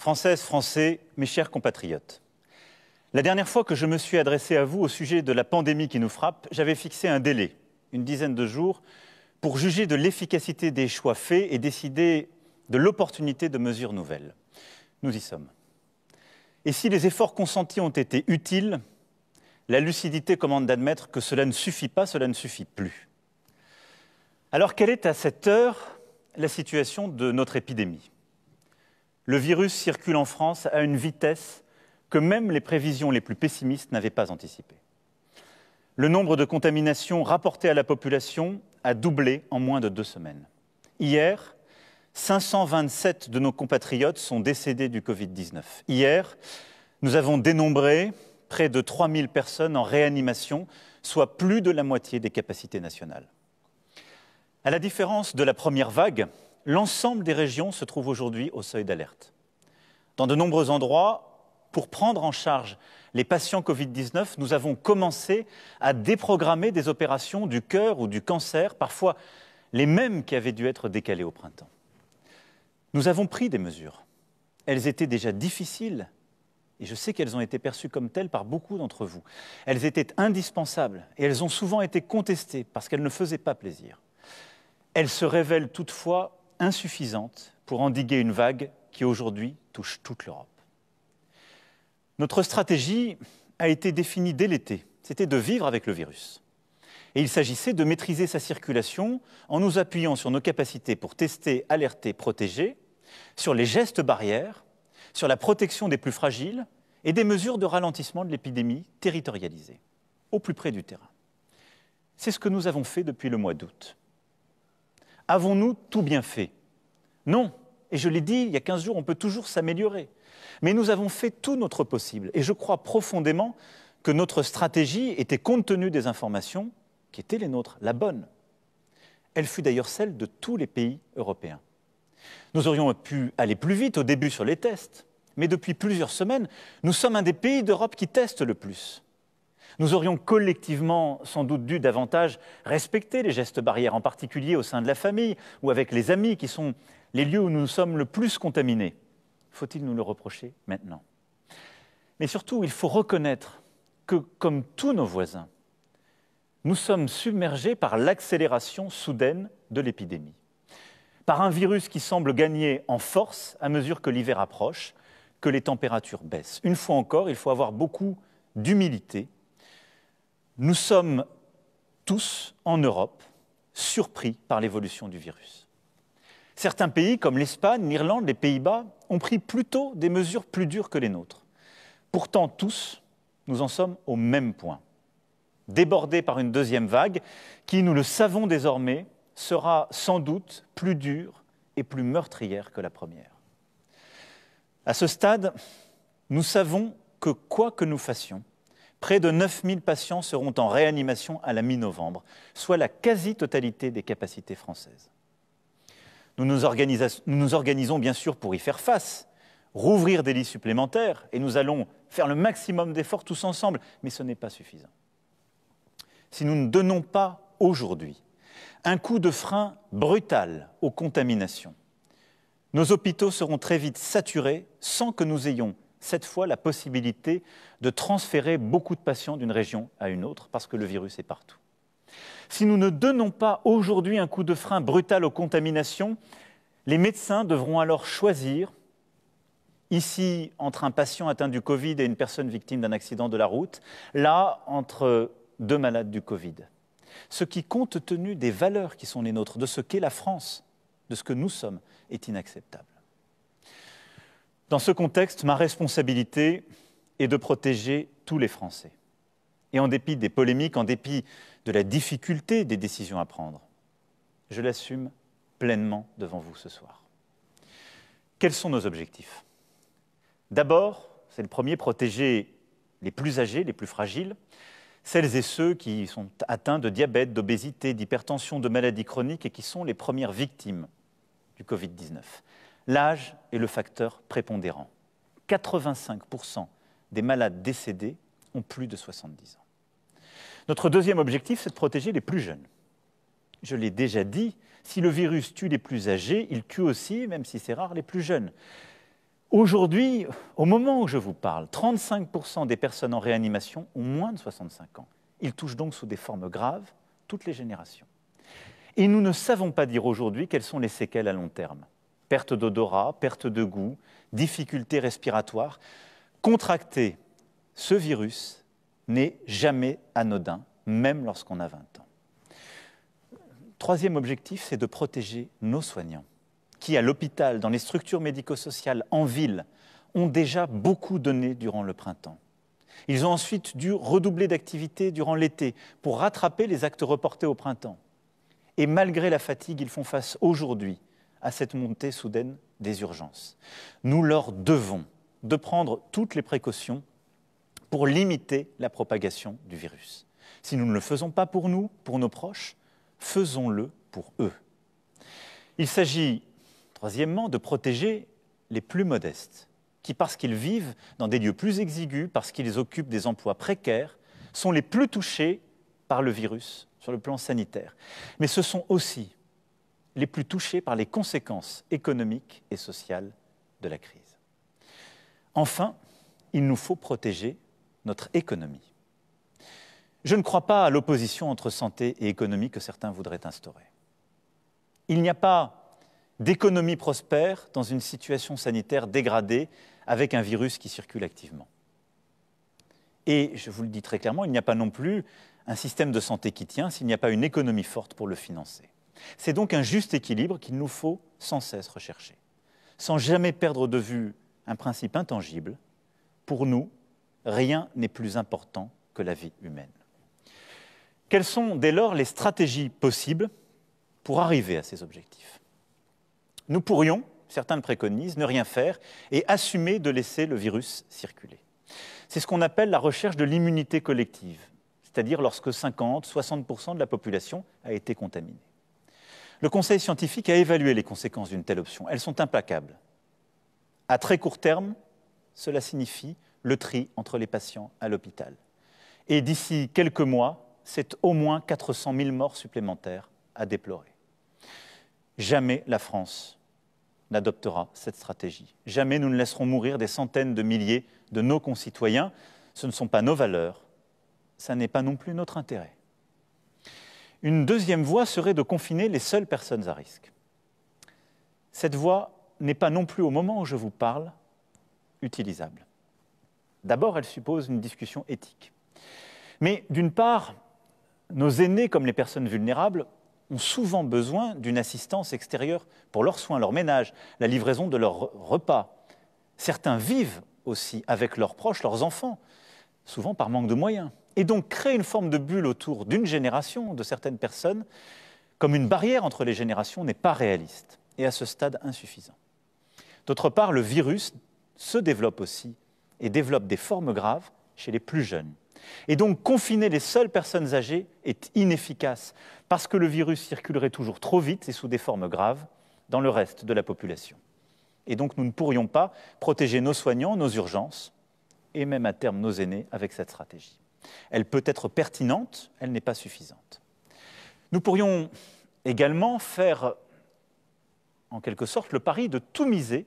Françaises, Français, mes chers compatriotes, la dernière fois que je me suis adressé à vous au sujet de la pandémie qui nous frappe, j'avais fixé un délai, une dizaine de jours, pour juger de l'efficacité des choix faits et décider de l'opportunité de mesures nouvelles. Nous y sommes. Et si les efforts consentis ont été utiles, la lucidité commande d'admettre que cela ne suffit pas, cela ne suffit plus. Alors quelle est à cette heure la situation de notre épidémie ? Le virus circule en France à une vitesse que même les prévisions les plus pessimistes n'avaient pas anticipée. Le nombre de contaminations rapportées à la population a doublé en moins de 2 semaines. Hier, 527 de nos compatriotes sont décédés du Covid-19. Hier, nous avons dénombré près de 3000 personnes en réanimation, soit plus de la moitié des capacités nationales. À la différence de la première vague, l'ensemble des régions se trouve aujourd'hui au seuil d'alerte. Dans de nombreux endroits, pour prendre en charge les patients Covid-19, nous avons commencé à déprogrammer des opérations du cœur ou du cancer, parfois les mêmes qui avaient dû être décalées au printemps. Nous avons pris des mesures. Elles étaient déjà difficiles, et je sais qu'elles ont été perçues comme telles par beaucoup d'entre vous. Elles étaient indispensables, et elles ont souvent été contestées parce qu'elles ne faisaient pas plaisir. Elles se révèlent toutefois insuffisantes pour endiguer une vague qui aujourd'hui touche toute l'Europe. Notre stratégie a été définie dès l'été, c'était de vivre avec le virus. Et il s'agissait de maîtriser sa circulation en nous appuyant sur nos capacités pour tester, alerter, protéger, sur les gestes barrières, sur la protection des plus fragiles et des mesures de ralentissement de l'épidémie territorialisées, au plus près du terrain. C'est ce que nous avons fait depuis le mois d'août. Avons-nous tout bien fait ? Non. Et je l'ai dit, il y a 15 jours, on peut toujours s'améliorer. Mais nous avons fait tout notre possible. Et je crois profondément que notre stratégie était, compte tenu des informations qui étaient les nôtres, la bonne. Elle fut d'ailleurs celle de tous les pays européens. Nous aurions pu aller plus vite au début sur les tests. Mais depuis plusieurs semaines, nous sommes un des pays d'Europe qui testent le plus. Nous aurions collectivement sans doute dû davantage respecter les gestes barrières, en particulier au sein de la famille ou avec les amis, qui sont les lieux où nous sommes le plus contaminés. Faut-il nous le reprocher maintenant ? Mais surtout, il faut reconnaître que, comme tous nos voisins, nous sommes submergés par l'accélération soudaine de l'épidémie, par un virus qui semble gagner en force à mesure que l'hiver approche, que les températures baissent. Une fois encore, il faut avoir beaucoup d'humilité. Nous sommes tous, en Europe, surpris par l'évolution du virus. Certains pays, comme l'Espagne, l'Irlande, les Pays-Bas, ont pris plutôt des mesures plus dures que les nôtres. Pourtant, tous, nous en sommes au même point. Débordés par une deuxième vague qui, nous le savons désormais, sera sans doute plus dure et plus meurtrière que la première. À ce stade, nous savons que quoi que nous fassions, près de 9000 patients seront en réanimation à la mi-novembre, soit la quasi-totalité des capacités françaises. Nous nous organisons bien sûr pour y faire face, rouvrir des lits supplémentaires, et nous allons faire le maximum d'efforts tous ensemble, mais ce n'est pas suffisant. Si nous ne donnons pas aujourd'hui un coup de frein brutal aux contaminations, nos hôpitaux seront très vite saturés sans que nous ayons cette fois la possibilité de transférer beaucoup de patients d'une région à une autre parce que le virus est partout. Si nous ne donnons pas aujourd'hui un coup de frein brutal aux contaminations, les médecins devront alors choisir, ici entre un patient atteint du Covid et une personne victime d'un accident de la route, là entre 2 malades du Covid. Ce qui, compte tenu des valeurs qui sont les nôtres, de ce qu'est la France, de ce que nous sommes, est inacceptable. Dans ce contexte, ma responsabilité est de protéger tous les Français. Et en dépit des polémiques, en dépit de la difficulté des décisions à prendre, je l'assume pleinement devant vous ce soir. Quels sont nos objectifs ? D'abord, c'est le premier, protéger les plus âgés, les plus fragiles, celles et ceux qui sont atteints de diabète, d'obésité, d'hypertension, de maladies chroniques et qui sont les premières victimes du Covid-19. L'âge est le facteur prépondérant. 85% des malades décédés ont plus de 70 ans. Notre deuxième objectif, c'est de protéger les plus jeunes. Je l'ai déjà dit, si le virus tue les plus âgés, il tue aussi, même si c'est rare, les plus jeunes. Aujourd'hui, au moment où je vous parle, 35% des personnes en réanimation ont moins de 65 ans. Ils touchent donc sous des formes graves toutes les générations. Et nous ne savons pas dire aujourd'hui quelles sont les séquelles à long terme. Perte d'odorat, perte de goût, difficultés respiratoires. Contracter ce virus n'est jamais anodin, même lorsqu'on a 20 ans. Troisième objectif, c'est de protéger nos soignants, qui à l'hôpital, dans les structures médico-sociales, en ville, ont déjà beaucoup donné durant le printemps. Ils ont ensuite dû redoubler d'activité durant l'été pour rattraper les actes reportés au printemps. Et malgré la fatigue, ils font face aujourd'hui à cette montée soudaine des urgences. Nous leur devons de prendre toutes les précautions pour limiter la propagation du virus. Si nous ne le faisons pas pour nous, pour nos proches, faisons-le pour eux. Il s'agit, troisièmement, de protéger les plus modestes, qui, parce qu'ils vivent dans des lieux plus exigus, parce qu'ils occupent des emplois précaires, sont les plus touchés par le virus sur le plan sanitaire. Mais ce sont aussi les plus touchés par les conséquences économiques et sociales de la crise. Enfin, il nous faut protéger notre économie. Je ne crois pas à l'opposition entre santé et économie que certains voudraient instaurer. Il n'y a pas d'économie prospère dans une situation sanitaire dégradée avec un virus qui circule activement. Et je vous le dis très clairement, il n'y a pas non plus un système de santé qui tient s'il n'y a pas une économie forte pour le financer. C'est donc un juste équilibre qu'il nous faut sans cesse rechercher, sans jamais perdre de vue un principe intangible. Pour nous, rien n'est plus important que la vie humaine. Quelles sont dès lors les stratégies possibles pour arriver à ces objectifs? Nous pourrions, certains le préconisent, ne rien faire et assumer de laisser le virus circuler. C'est ce qu'on appelle la recherche de l'immunité collective, c'est-à-dire lorsque 50-60% de la population a été contaminée. Le Conseil scientifique a évalué les conséquences d'une telle option. Elles sont implacables. À très court terme, cela signifie le tri entre les patients à l'hôpital. Et d'ici quelques mois, c'est au moins 400 000 morts supplémentaires à déplorer. Jamais la France n'adoptera cette stratégie. Jamais nous ne laisserons mourir des centaines de milliers de nos concitoyens. Ce ne sont pas nos valeurs, ça n'est pas non plus notre intérêt. Une deuxième voie serait de confiner les seules personnes à risque. Cette voie n'est pas non plus, au moment où je vous parle, utilisable. D'abord, elle suppose une discussion éthique. Mais d'une part, nos aînés, comme les personnes vulnérables, ont souvent besoin d'une assistance extérieure pour leurs soins, leur ménage, la livraison de leurs repas. Certains vivent aussi avec leurs proches, leurs enfants, souvent par manque de moyens. Et donc créer une forme de bulle autour d'une génération, de certaines personnes, comme une barrière entre les générations, n'est pas réaliste et à ce stade insuffisant. D'autre part, le virus se développe aussi et développe des formes graves chez les plus jeunes. Et donc confiner les seules personnes âgées est inefficace parce que le virus circulerait toujours trop vite et sous des formes graves dans le reste de la population. Et donc nous ne pourrions pas protéger nos soignants, nos urgences et même à terme nos aînés avec cette stratégie. Elle peut être pertinente, elle n'est pas suffisante. Nous pourrions également faire en quelque sorte le pari de tout miser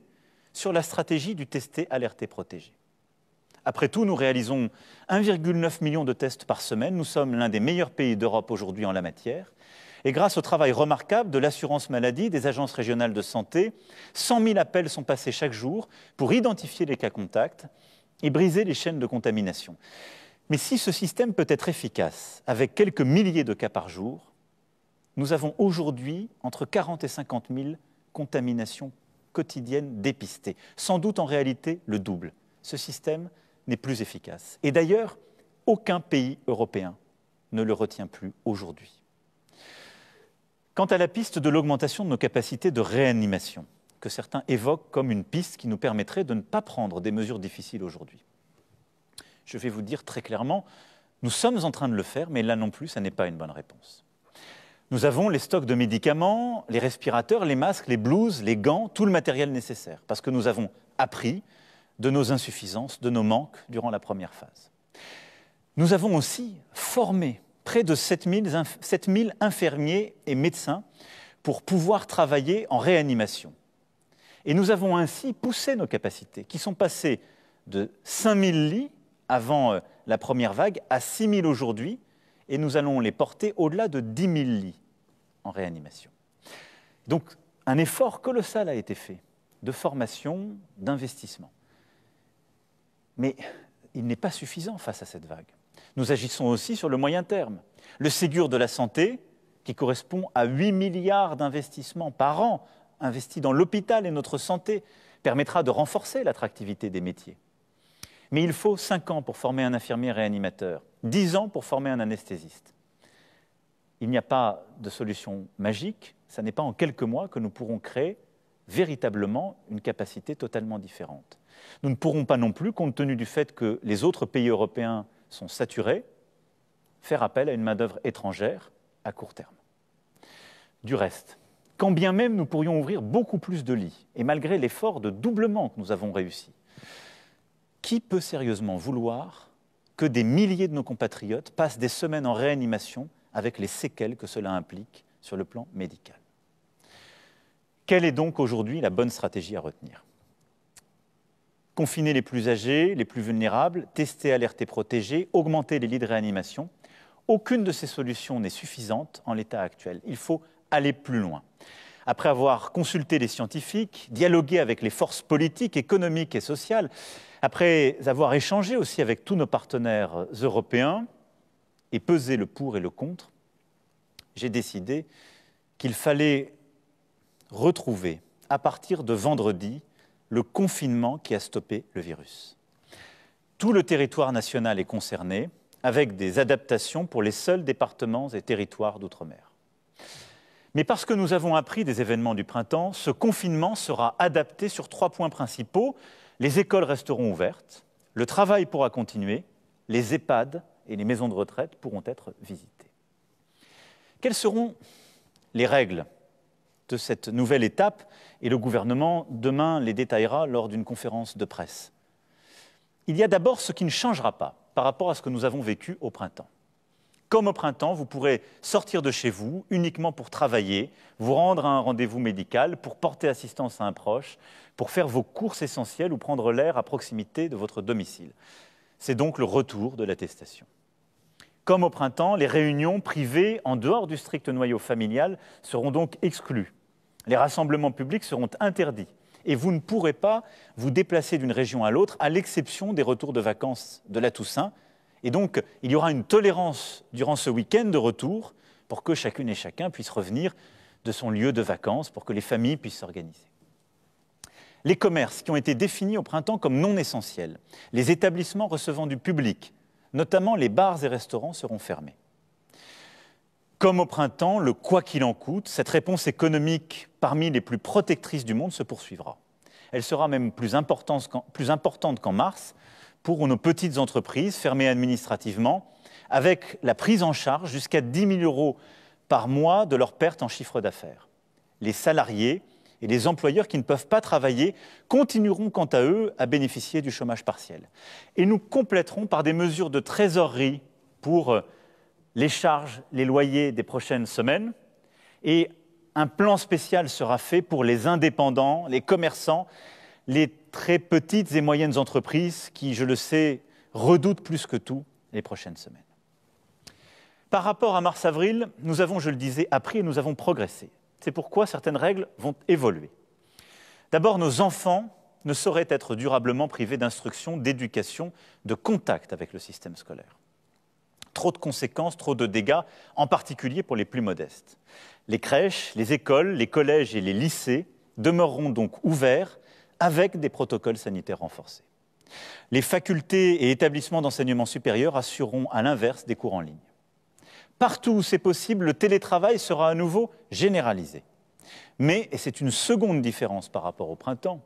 sur la stratégie du tester, alerter, protéger. Après tout, nous réalisons 1,9 million de tests par semaine. Nous sommes l'un des meilleurs pays d'Europe aujourd'hui en la matière. Et grâce au travail remarquable de l'assurance maladie, des agences régionales de santé, 100 000 appels sont passés chaque jour pour identifier les cas contacts et briser les chaînes de contamination. Mais si ce système peut être efficace avec quelques milliers de cas par jour, nous avons aujourd'hui entre 40 et 50 000 contaminations quotidiennes dépistées. Sans doute en réalité le double. Ce système n'est plus efficace. Et d'ailleurs, aucun pays européen ne le retient plus aujourd'hui. Quant à la piste de l'augmentation de nos capacités de réanimation, que certains évoquent comme une piste qui nous permettrait de ne pas prendre des mesures difficiles aujourd'hui, je vais vous dire très clairement, nous sommes en train de le faire, mais là non plus, ça n'est pas une bonne réponse. Nous avons les stocks de médicaments, les respirateurs, les masques, les blouses, les gants, tout le matériel nécessaire, parce que nous avons appris de nos insuffisances, de nos manques durant la première phase. Nous avons aussi formé près de 7 000 infirmiers et médecins pour pouvoir travailler en réanimation. Et nous avons ainsi poussé nos capacités, qui sont passées de 5000 lits avant la première vague à 6000 aujourd'hui, et nous allons les porter au-delà de 10 000 lits en réanimation. Donc, un effort colossal a été fait de formation, d'investissement. Mais il n'est pas suffisant face à cette vague. Nous agissons aussi sur le moyen terme. Le Ségur de la santé, qui correspond à 8 milliards d'investissements par an investis dans l'hôpital et notre santé, permettra de renforcer l'attractivité des métiers. Mais il faut 5 ans pour former un infirmier réanimateur, 10 ans pour former un anesthésiste. Il n'y a pas de solution magique, ce n'est pas en quelques mois que nous pourrons créer véritablement une capacité totalement différente. Nous ne pourrons pas non plus, compte tenu du fait que les autres pays européens sont saturés, faire appel à une main-d'œuvre étrangère à court terme. Du reste, quand bien même nous pourrions ouvrir beaucoup plus de lits, et malgré l'effort de doublement que nous avons réussi, qui peut sérieusement vouloir que des milliers de nos compatriotes passent des semaines en réanimation avec les séquelles que cela implique sur le plan médical? Quelle est donc aujourd'hui la bonne stratégie à retenir? Confiner les plus âgés, les plus vulnérables, tester, alerter, protéger, augmenter les lits de réanimation. Aucune de ces solutions n'est suffisante en l'état actuel. Il faut aller plus loin. Après avoir consulté les scientifiques, dialogué avec les forces politiques, économiques et sociales, après avoir échangé aussi avec tous nos partenaires européens et pesé le pour et le contre, j'ai décidé qu'il fallait retrouver, à partir de vendredi, le confinement qui a stoppé le virus. Tout le territoire national est concerné, avec des adaptations pour les seuls départements et territoires d'outre-mer. Mais parce que nous avons appris des événements du printemps, ce confinement sera adapté sur 3 points principaux. Les écoles resteront ouvertes, le travail pourra continuer, les EHPAD et les maisons de retraite pourront être visitées. Quelles seront les règles de cette nouvelle étape? Et le gouvernement, demain, les détaillera lors d'une conférence de presse. Il y a d'abord ce qui ne changera pas par rapport à ce que nous avons vécu au printemps. Comme au printemps, vous pourrez sortir de chez vous uniquement pour travailler, vous rendre à un rendez-vous médical, pour porter assistance à un proche, pour faire vos courses essentielles ou prendre l'air à proximité de votre domicile. C'est donc le retour de l'attestation. Comme au printemps, les réunions privées en dehors du strict noyau familial seront donc exclues. Les rassemblements publics seront interdits et vous ne pourrez pas vous déplacer d'une région à l'autre, à l'exception des retours de vacances de la Toussaint. Et donc, il y aura une tolérance durant ce week-end de retour pour que chacune et chacun puisse revenir de son lieu de vacances, pour que les familles puissent s'organiser. Les commerces qui ont été définis au printemps comme non essentiels, les établissements recevant du public, notamment les bars et restaurants, seront fermés. Comme au printemps, le « quoi qu'il en coûte », cette réponse économique parmi les plus protectrices du monde se poursuivra. Elle sera même plus importante qu'en mars pour nos petites entreprises fermées administrativement, avec la prise en charge jusqu'à 10 000 € par mois de leurs pertes en chiffre d'affaires. Les salariés et les employeurs qui ne peuvent pas travailler continueront quant à eux à bénéficier du chômage partiel. Et nous compléterons par des mesures de trésorerie pour les charges, les loyers des prochaines semaines, et un plan spécial sera fait pour les indépendants, les commerçants, les très petites et moyennes entreprises qui, je le sais, redoutent plus que tout les prochaines semaines. Par rapport à mars-avril, nous avons, je le disais, appris et nous avons progressé. C'est pourquoi certaines règles vont évoluer. D'abord, nos enfants ne sauraient être durablement privés d'instruction, d'éducation, de contact avec le système scolaire. Trop de conséquences, trop de dégâts, en particulier pour les plus modestes. Les crèches, les écoles, les collèges et les lycées demeureront donc ouverts avec des protocoles sanitaires renforcés. Les facultés et établissements d'enseignement supérieur assureront à l'inverse des cours en ligne. Partout où c'est possible, le télétravail sera à nouveau généralisé. Mais, et c'est une seconde différence par rapport au printemps,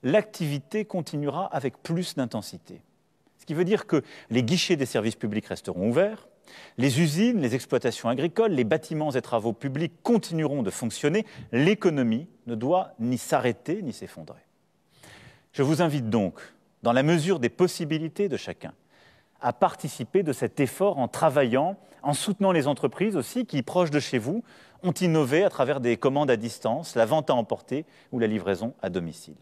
l'activité continuera avec plus d'intensité. Ce qui veut dire que les guichets des services publics resteront ouverts, les usines, les exploitations agricoles, les bâtiments et travaux publics continueront de fonctionner, l'économie ne doit ni s'arrêter ni s'effondrer. Je vous invite donc, dans la mesure des possibilités de chacun, à participer de cet effort en travaillant, en soutenant les entreprises aussi qui, proches de chez vous, ont innové à travers des commandes à distance, la vente à emporter ou la livraison à domicile.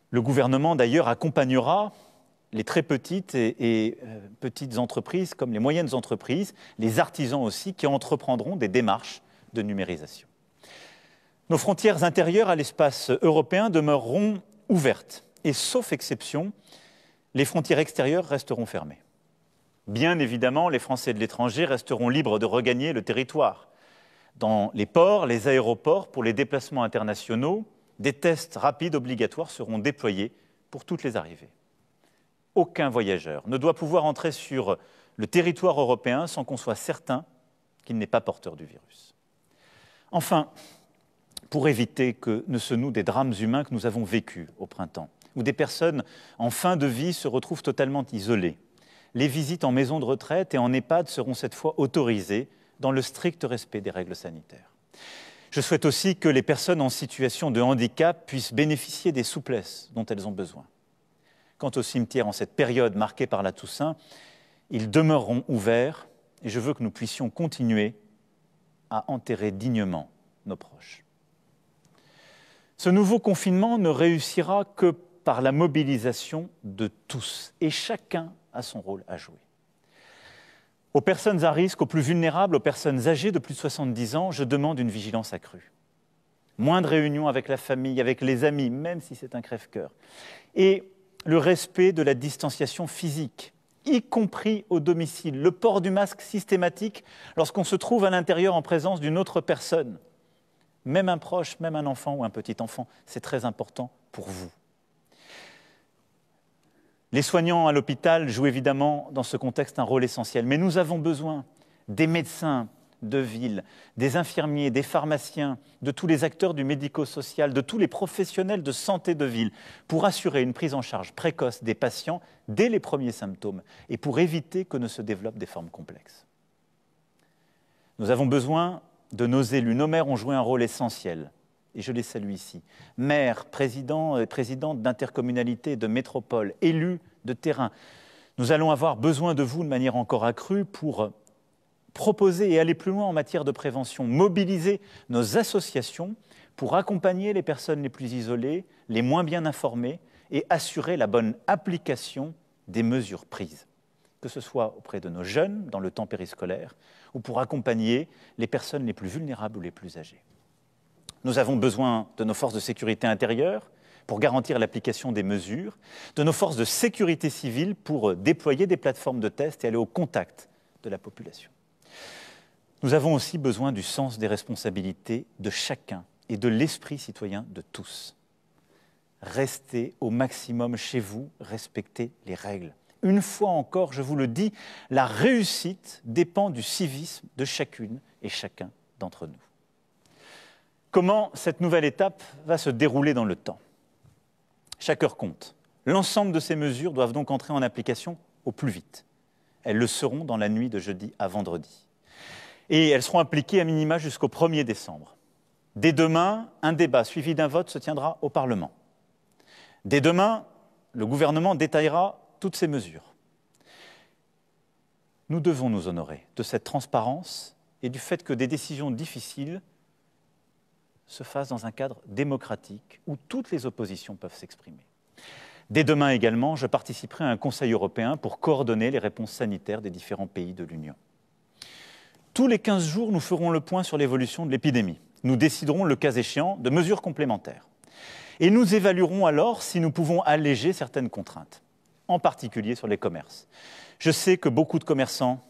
Le gouvernement, d'ailleurs, accompagnera les très petites et petites entreprises comme les moyennes entreprises, les artisans aussi, qui entreprendront des démarches de numérisation. Nos frontières intérieures à l'espace européen demeureront ouvertes et, sauf exception, les frontières extérieures resteront fermées. Bien évidemment, les Français de l'étranger resteront libres de regagner le territoire. Dans les ports, les aéroports, pour les déplacements internationaux, des tests rapides obligatoires seront déployés pour toutes les arrivées. Aucun voyageur ne doit pouvoir entrer sur le territoire européen sans qu'on soit certain qu'il n'est pas porteur du virus. Enfin, pour éviter que ne se nouent des drames humains que nous avons vécus au printemps, où des personnes en fin de vie se retrouvent totalement isolées, les visites en maison de retraite et en EHPAD seront cette fois autorisées dans le strict respect des règles sanitaires. Je souhaite aussi que les personnes en situation de handicap puissent bénéficier des souplesses dont elles ont besoin. Quant aux cimetières en cette période marquée par la Toussaint, ils demeureront ouverts et je veux que nous puissions continuer à enterrer dignement nos proches. Ce nouveau confinement ne réussira que par la mobilisation de tous et chacun a son rôle à jouer. Aux personnes à risque, aux plus vulnérables, aux personnes âgées de plus de 70 ans, je demande une vigilance accrue. Moins de réunions avec la famille, avec les amis, même si c'est un crève-cœur. Et le respect de la distanciation physique, y compris au domicile. Le port du masque systématique lorsqu'on se trouve à l'intérieur en présence d'une autre personne. Même un proche, même un enfant ou un petit enfant, c'est très important pour vous. Les soignants à l'hôpital jouent évidemment dans ce contexte un rôle essentiel, mais nous avons besoin des médecins de ville, des infirmiers, des pharmaciens, de tous les acteurs du médico-social, de tous les professionnels de santé de ville pour assurer une prise en charge précoce des patients dès les premiers symptômes et pour éviter que ne se développent des formes complexes. Nous avons besoin de nos élus. Nos maires ont joué un rôle essentiel. Et je les salue ici. Maires, présidents et présidentes d'intercommunalités, de métropoles, élus de terrain, nous allons avoir besoin de vous de manière encore accrue pour proposer et aller plus loin en matière de prévention, mobiliser nos associations pour accompagner les personnes les plus isolées, les moins bien informées et assurer la bonne application des mesures prises, que ce soit auprès de nos jeunes dans le temps périscolaire ou pour accompagner les personnes les plus vulnérables ou les plus âgées. Nous avons besoin de nos forces de sécurité intérieure pour garantir l'application des mesures, de nos forces de sécurité civile pour déployer des plateformes de tests et aller au contact de la population. Nous avons aussi besoin du sens des responsabilités de chacun et de l'esprit citoyen de tous. Restez au maximum chez vous, respectez les règles. Une fois encore, je vous le dis, la réussite dépend du civisme de chacune et chacun d'entre nous. Comment cette nouvelle étape va se dérouler dans le temps? Chaque heure compte. L'ensemble de ces mesures doivent donc entrer en application au plus vite. Elles le seront dans la nuit de jeudi à vendredi. Et elles seront appliquées à minima jusqu'au 1er décembre. Dès demain, un débat suivi d'un vote se tiendra au Parlement. Dès demain, le gouvernement détaillera toutes ces mesures. Nous devons nous honorer de cette transparence et du fait que des décisions difficiles se fassent dans un cadre démocratique où toutes les oppositions peuvent s'exprimer. Dès demain également, je participerai à un Conseil européen pour coordonner les réponses sanitaires des différents pays de l'Union. Tous les 15 jours, nous ferons le point sur l'évolution de l'épidémie. Nous déciderons, le cas échéant, de mesures complémentaires. Et nous évaluerons alors si nous pouvons alléger certaines contraintes, en particulier sur les commerces. Je sais que beaucoup de commerçants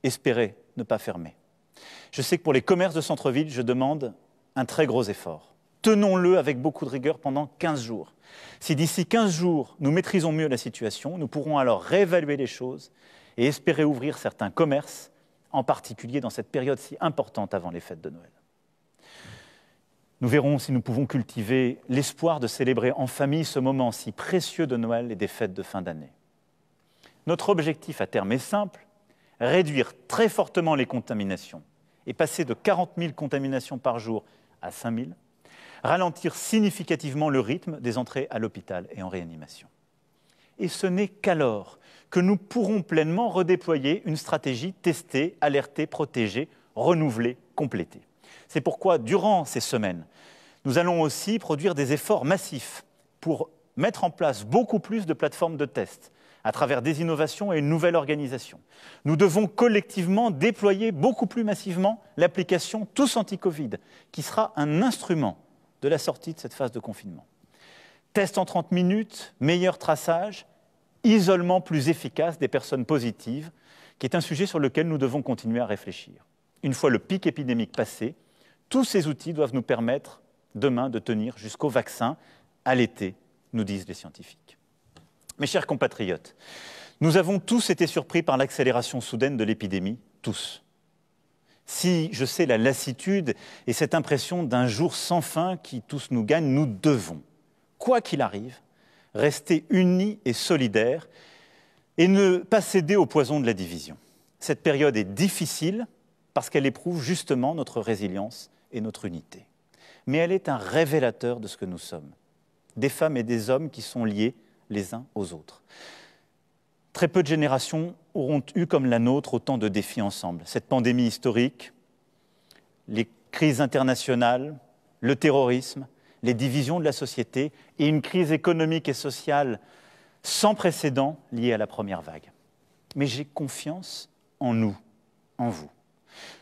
espéraient ne pas fermer. Je sais que pour les commerces de centre-ville, je demande un très gros effort. Tenons-le avec beaucoup de rigueur pendant 15 jours. Si d'ici 15 jours, nous maîtrisons mieux la situation, nous pourrons alors réévaluer les choses et espérer ouvrir certains commerces, en particulier dans cette période si importante avant les fêtes de Noël. Nous verrons si nous pouvons cultiver l'espoir de célébrer en famille ce moment si précieux de Noël et des fêtes de fin d'année. Notre objectif à terme est simple, réduire très fortement les contaminations et passer de 40 000 contaminations par jour à 5 000, ralentir significativement le rythme des entrées à l'hôpital et en réanimation. Et ce n'est qu'alors que nous pourrons pleinement redéployer une stratégie testée, alertée, protégée, renouvelée, complétée. C'est pourquoi, durant ces semaines, nous allons aussi produire des efforts massifs pour mettre en place beaucoup plus de plateformes de tests à travers des innovations et une nouvelle organisation. Nous devons collectivement déployer beaucoup plus massivement l'application Tous Anti-Covid, qui sera un instrument de la sortie de cette phase de confinement. Tests en 30 minutes, meilleur traçage, isolement plus efficace des personnes positives, qui est un sujet sur lequel nous devons continuer à réfléchir. Une fois le pic épidémique passé, tous ces outils doivent nous permettre demain de tenir jusqu'au vaccin, à l'été, nous disent les scientifiques. Mes chers compatriotes, nous avons tous été surpris par l'accélération soudaine de l'épidémie, tous. Si je sais la lassitude et cette impression d'un jour sans fin qui tous nous gagne, nous devons, quoi qu'il arrive, rester unis et solidaires et ne pas céder au poison de la division. Cette période est difficile parce qu'elle éprouve justement notre résilience et notre unité. Mais elle est un révélateur de ce que nous sommes, des femmes et des hommes qui sont liés les uns aux autres. Très peu de générations auront eu comme la nôtre autant de défis ensemble. Cette pandémie historique, les crises internationales, le terrorisme, les divisions de la société et une crise économique et sociale sans précédent liée à la première vague. Mais j'ai confiance en nous, en vous.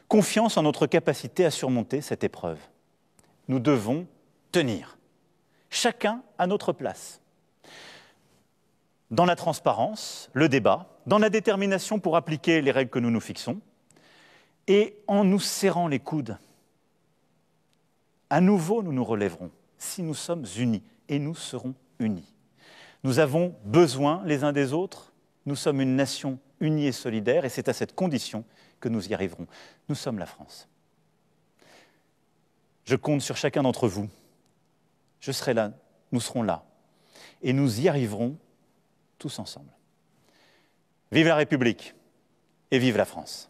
Confiance en notre capacité à surmonter cette épreuve. Nous devons tenir, chacun à notre place. Dans la transparence, le débat, dans la détermination pour appliquer les règles que nous nous fixons, et en nous serrant les coudes. À nouveau, nous nous relèverons si nous sommes unis, et nous serons unis. Nous avons besoin les uns des autres, nous sommes une nation unie et solidaire, et c'est à cette condition que nous y arriverons. Nous sommes la France. Je compte sur chacun d'entre vous. Je serai là, nous serons là, et nous y arriverons tous ensemble. Vive la République et vive la France!